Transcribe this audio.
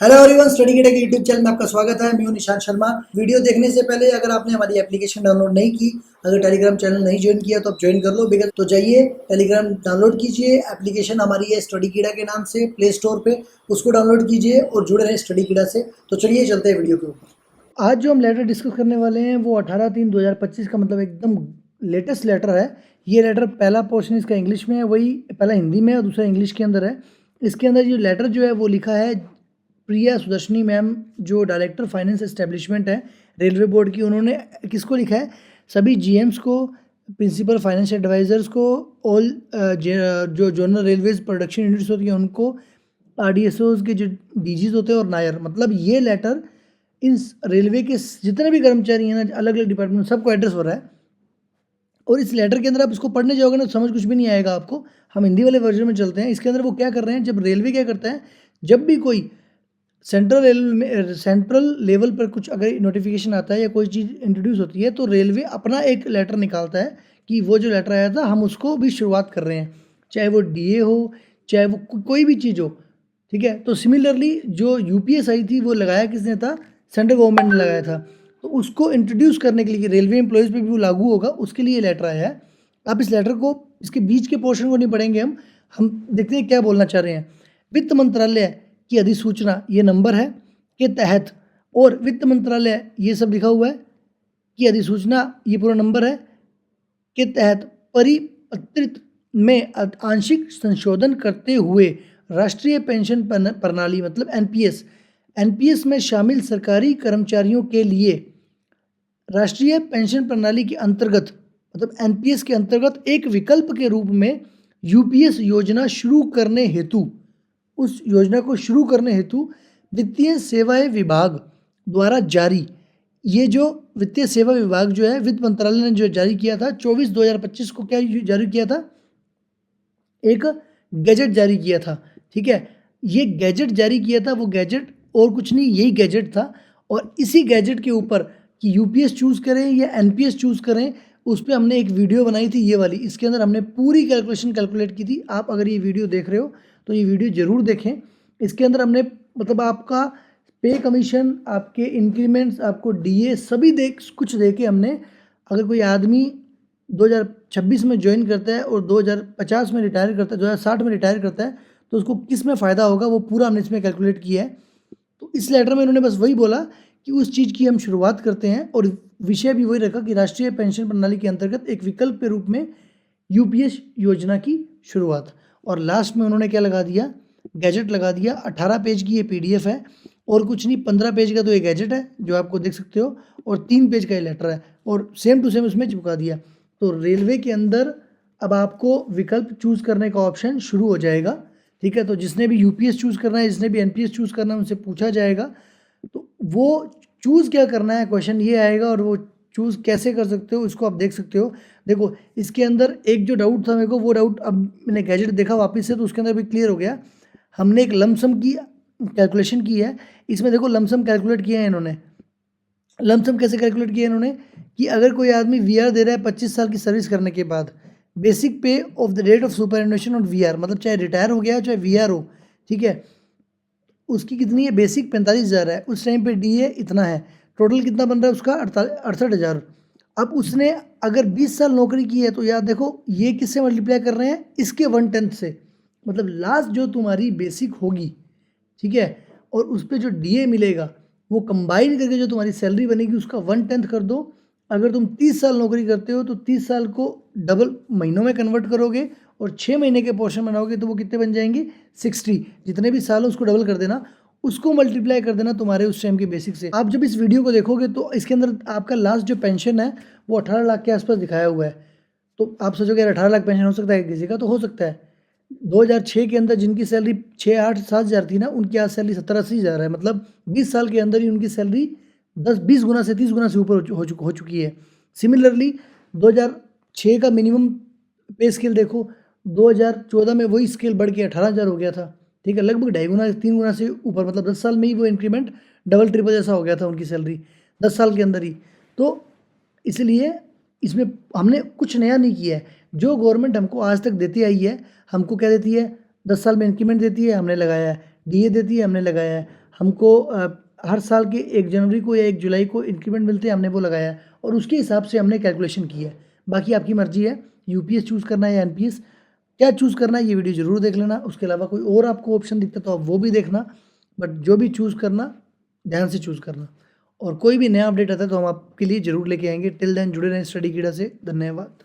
Hello everyone, study gate के YouTube channel में आपका स्वागत है। मैं हूं निशांत शर्मा। वीडियो देखने से पहले अगर आपने हमारी एप्लीकेशन डाउनलोड नहीं की, अगर टेलीग्राम चैनल नहीं ज्वाइन किया तो आप ज्वाइन कर लो। बिकॉज तो जाइए टेलीग्राम डाउनलोड कीजिए। एप्लीकेशन हमारी है स्टडी कीड़ा के नाम से प्ले स्टोर पे, उसको डाउनलोड कीजिए और जुड़े रहें स्टडी कीड़ा से। तो चलिए चलते हैं वीडियो के ऊपर। आज जो हम लेटर डिस्कस करने वाले हैं वो 18/3/2025 का मतलब एकदम लेटेस्ट लेटर है। ये लेटर पहला पोर्शन इसका इंग्लिश में है, वही पहला हिंदी में और दूसरा इंग्लिश के अंदर है। इसके अंदर जो लेटर जो है वो लिखा है प्रिया सुदर्शनी मैम, जो डायरेक्टर फाइनेंस एस्टेब्लिशमेंट है रेलवे बोर्ड की। उन्होंने किसको लिखा है? सभी जीएम्स को, प्रिंसिपल फाइनेंस एडवाइजर्स को, ऑल जो जोनल रेलवेज प्रोडक्शन यूनिट्स होती हैं उनको, आरडीएसओज के जो डीजीज होते हैं और नायर, मतलब ये लेटर इन रेलवे के जितने भी कर्मचारी हैं ना, अलग अलग डिपार्टमेंट, सबको एड्रेस हो रहा है। और इस लेटर के अंदर आप इसको पढ़ने जाओगे ना तो समझ कुछ भी नहीं आएगा आपको। हम हिंदी वाले वर्जन में चलते हैं। इसके अंदर वो क्या कर रहे हैं, जब रेलवे क्या करता है, जब भी कोई सेंट्रल लेवल पर कुछ अगर नोटिफिकेशन आता है या कोई चीज़ इंट्रोड्यूस होती है तो रेलवे अपना एक लेटर निकालता है कि वो जो लेटर आया था हम उसको भी शुरुआत कर रहे हैं, चाहे वो डीए हो, चाहे वो कोई भी चीज़ हो। ठीक है, तो सिमिलरली जो यूपीएस आई थी वो लगाया किसने था? सेंट्रल गवर्नमेंट ने लगाया था। तो उसको इंट्रोड्यूस करने के लिए रेलवे एम्प्लॉयज़ पे भी वो लागू होगा, उसके लिए लेटर आया है। आप इस लेटर को, इसके बीच के पोर्शन को नहीं पढ़ेंगे हम देखते हैं क्या बोलना चाह रहे हैं। वित्त मंत्रालय की अधिसूचना, ये नंबर है, के तहत, और वित्त मंत्रालय ये सब लिखा हुआ है कि अधिसूचना, ये पूरा नंबर है, के तहत परिपत्रित में आंशिक संशोधन करते हुए राष्ट्रीय पेंशन प्रणाली मतलब एनपीएस में शामिल सरकारी कर्मचारियों के लिए राष्ट्रीय पेंशन प्रणाली के अंतर्गत मतलब एनपीएस के अंतर्गत एक विकल्प के रूप में यूपीएस योजना शुरू करने हेतु, उस योजना को शुरू करने हेतु वित्तीय सेवाएं विभाग द्वारा जारी, ये जो वित्तीय सेवा विभाग जो है वित्त मंत्रालय ने जो जारी किया था 24/2025 को, क्या जारी किया था? एक गैजेट जारी किया था। ठीक है, ये गैजेट जारी किया था, वो गैजेट और कुछ नहीं, यही गैजेट था। और इसी गैजेट के ऊपर कि यूपीएस चूज़ करें या एनपीएस चूज़ करें, उस पर हमने एक वीडियो बनाई थी, ये वाली। इसके अंदर हमने पूरी कैलकुलेट की थी। आप अगर ये वीडियो देख रहे हो तो ये वीडियो ज़रूर देखें। इसके अंदर हमने मतलब आपका पे कमीशन, आपके इंक्रीमेंट्स, आपको डीए सभी कुछ दे के हमने, अगर कोई आदमी 2026 में ज्वाइन करता है और 2050 में रिटायर करता है, 2060 में रिटायर करता है, तो उसको किस में फ़ायदा होगा वो पूरा हमने इसमें कैलकुलेट किया है। तो इस लेटर में इन्होंने बस वही बोला कि उस चीज़ की हम शुरुआत करते हैं, और विषय भी वही रखा कि राष्ट्रीय पेंशन प्रणाली के अंतर्गत एक विकल्प के रूप में यूपीएस योजना की शुरुआत। और लास्ट में उन्होंने क्या लगा दिया? गैजेट लगा दिया। 18 पेज की ये पीडीएफ है और कुछ नहीं, 15 पेज का तो ये गैजेट है जो आपको देख सकते हो, और 3 पेज का ये लेटर है, और सेम टू सेम उसमें चिपका दिया। तो रेलवे के अंदर अब आपको विकल्प चूज़ करने का ऑप्शन शुरू हो जाएगा। ठीक है, तो जिसने भी यूपीएस चूज़ करना है, जिसने भी एनपीएस चूज़ करना है, उनसे पूछा जाएगा तो वो चूज़ क्या करना है, क्वेश्चन ये आएगा, और वो चूज़ कैसे कर सकते हो इसको आप देख सकते हो। देखो इसके अंदर एक जो डाउट था मेरे को, वो डाउट अब मैंने गैजेट देखा वापस से तो उसके अंदर भी क्लियर हो गया। हमने एक लमसम की कैलकुलेशन की है। इसमें देखो लमसम कैलकुलेट किया है इन्होंने। लमसम कैसे कैलकुलेट किया इन्होंने कि अगर कोई आदमी वीआर दे रहा है 25 साल की सर्विस करने के बाद, बेसिक पे of the rate of superannuation on VR, मतलब चाहे रिटायर हो गया चाहे वीआर हो, ठीक है, उसकी कितनी है? बेसिक 45,000 है। उस टाइम पे डीए इतना है, टोटल कितना बन रहा है उसका? 68,000। अब उसने अगर 20 साल नौकरी की है तो याद देखो ये किससे मल्टीप्लाई कर रहे हैं? इसके 1/10 से, मतलब लास्ट जो तुम्हारी बेसिक होगी, ठीक है, और उस पर जो डीए मिलेगा वो कंबाइन करके जो तुम्हारी सैलरी बनेगी उसका 1/10 कर दो। अगर तुम 30 साल नौकरी करते हो तो 30 साल को डबल महीनों में कन्वर्ट करोगे और 6 महीने के पोर्शन बनाओगे तो वो कितने बन जाएंगे? 60। जितने भी साल हो उसको डबल कर देना, उसको मल्टीप्लाई कर देना तुम्हारे उस टाइम के बेसिक से। आप जब इस वीडियो को देखोगे तो इसके अंदर आपका लास्ट जो पेंशन है वो 18 लाख के आसपास दिखाया हुआ है। तो आप सोचोगे यार 18 लाख पेंशन हो सकता है किसी का? तो हो सकता है। 2006 के अंदर जिनकी सैलरी 6, 8, 7 हज़ार थी ना, उनकी आज सैलरी 70-80 हज़ार है। मतलब 20 साल के अंदर ही उनकी सैलरी 10-20 गुना से 30 गुना से ऊपर हो चुकी है। सिमिलरली 2006 का मिनिमम पे स्केल देखो, 2014 में वही स्केल बढ़ के 18,000 हो गया था। ठीक है, लगभग 2.5 गुना 3 गुना से ऊपर, मतलब 10 साल में ही वो इंक्रीमेंट डबल ट्रिपल जैसा हो गया था उनकी सैलरी 10 साल के अंदर ही। तो इसलिए इसमें हमने कुछ नया नहीं किया है। जो गवर्नमेंट हमको आज तक देती आई है, हमको क्या देती है? 10 साल में इंक्रीमेंट देती है, हमने लगाया है। डीए देती है, हमने लगाया है। हमको हर साल के 1 जनवरी को या 1 जुलाई को इंक्रीमेंट मिलते हैं, हमने वो लगाया है और उसके हिसाब से हमने कैलकुलेशन की है। बाकी आपकी मर्ज़ी है, यूपीएस चूज़ करना है या एनपीएस, क्या चूज़ करना है ये वीडियो ज़रूर देख लेना। उसके अलावा कोई और आपको ऑप्शन दिखता है तो आप वो भी देखना, बट जो भी चूज़ करना, ध्यान से चूज़ करना। और कोई भी नया अपडेट आता है तो हम आपके लिए ज़रूर लेके आएँगे। टिल देन जुड़े रहें स्टडी कीड़ा से। धन्यवाद।